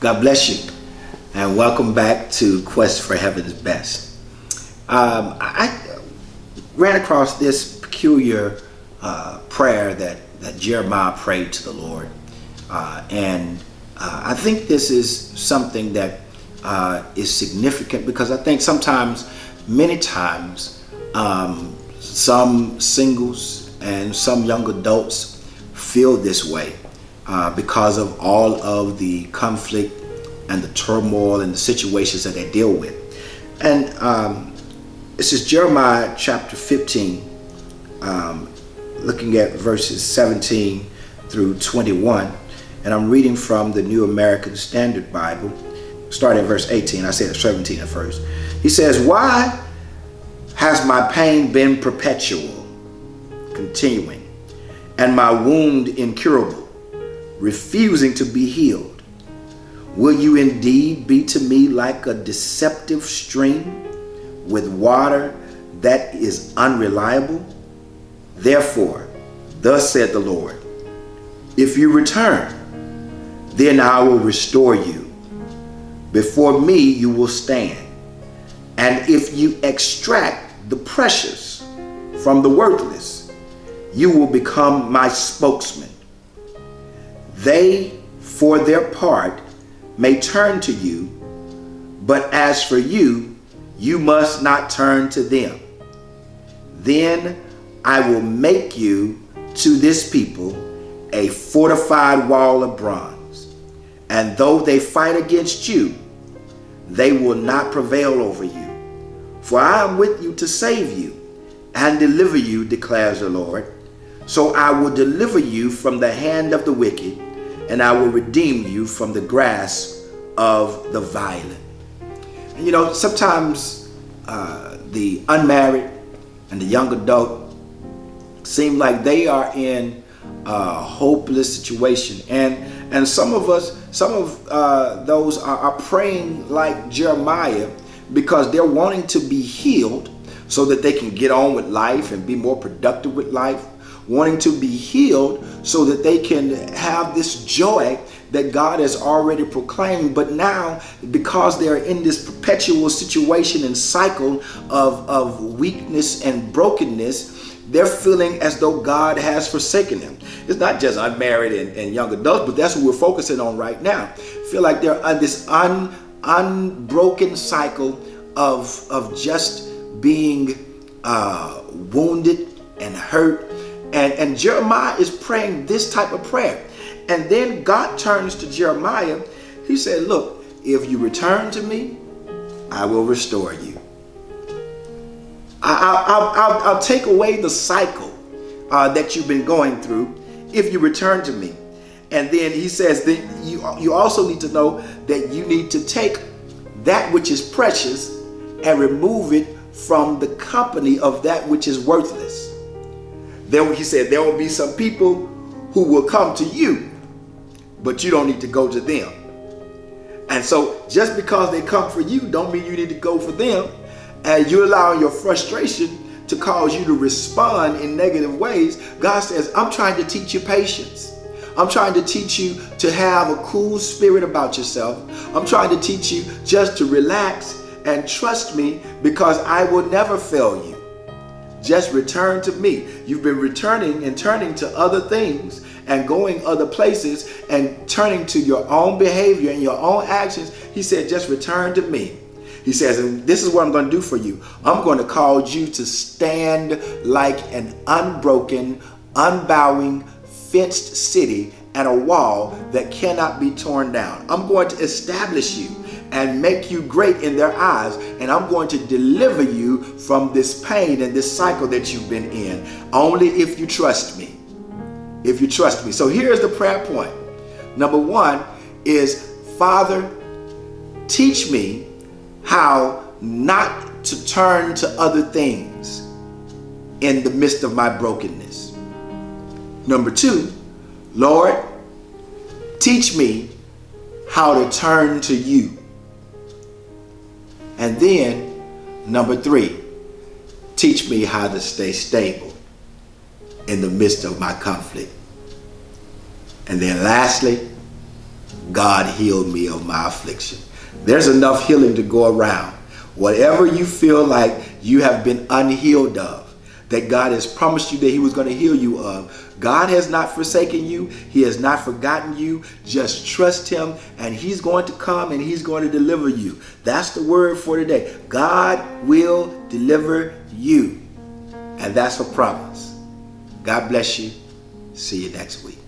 God bless you, and welcome back to Quest for Heaven's Best. I ran across this peculiar prayer that Jeremiah prayed to the Lord, and I think this is something that is significant because I think many times, some singles and some young adults feel this way. Because of all of the conflict and the turmoil and the situations that they deal with. And this is Jeremiah chapter 15, looking at verses 17 through 21. And I'm reading from the New American Standard Bible, starting at verse 18. I said 17 at first. He says, "Why has my pain been perpetual, continuing, and my wound incurable, refusing to be healed? Will you indeed be to me like a deceptive stream with water that is unreliable? Therefore, thus said the Lord, if you return, then I will restore you. Before me you will stand. And if you extract the precious from the worthless, you will become my spokesman. They, for their part, may turn to you, but as for you, you must not turn to them. Then I will make you to this people a fortified wall of bronze, and though they fight against you, they will not prevail over you. For I am with you to save you and deliver you, declares the Lord. So I will deliver you from the hand of the wicked, and I will redeem you from the grasp of the violent." And you know, sometimes the unmarried and the young adult seem like they are in a hopeless situation, and some of those are praying like Jeremiah because they're wanting to be healed so that they can get on with life and be more productive with life, wanting to be healed so that they can have this joy that God has already proclaimed. But now, because they're in this perpetual situation and cycle of weakness and brokenness, they're feeling as though God has forsaken them. It's not just unmarried and young adults, but that's what we're focusing on right now. Feel like they're on this unbroken cycle of just being wounded and hurt. And Jeremiah is praying this type of prayer. And then God turns to Jeremiah. He said, look, if you return to me, I will restore you. I'll take away the cycle that you've been going through if you return to me. And then he says that you also need to know that you need to take that which is precious and remove it from the company of that which is worthless. Then he said there will be some people who will come to you, but you don't need to go to them. And so just because they come for you don't mean you need to go for them. And you're allowing your frustration to cause you to respond in negative ways. God says, I'm trying to teach you patience. I'm trying to teach you to have a cool spirit about yourself. I'm trying to teach you just to relax and trust me, because I will never fail you. Just return to me. You've been returning and turning to other things and going other places and turning to your own behavior and your own actions. He said, just return to me. He says, and this is what I'm going to do for you. I'm going to cause you to stand like an unbroken, unbowing, fenced city and a wall that cannot be torn down. I'm going to establish you and make you great in their eyes, and I'm going to deliver you from this pain and this cycle that you've been in, only if you trust me. If you trust me. So here's the prayer point. Number one is, Father, teach me how not to turn to other things in the midst of my brokenness. Number two, Lord, teach me how to turn to you. And then, number three, teach me how to stay stable in the midst of my conflict. And then lastly, God healed me of my affliction. There's enough healing to go around. Whatever you feel like you have been unhealed of, that God has promised you that he was going to heal you of, God has not forsaken you. He has not forgotten you. Just trust him, and he's going to come and he's going to deliver you. That's the word for today. God will deliver you. And that's a promise. God bless you. See you next week.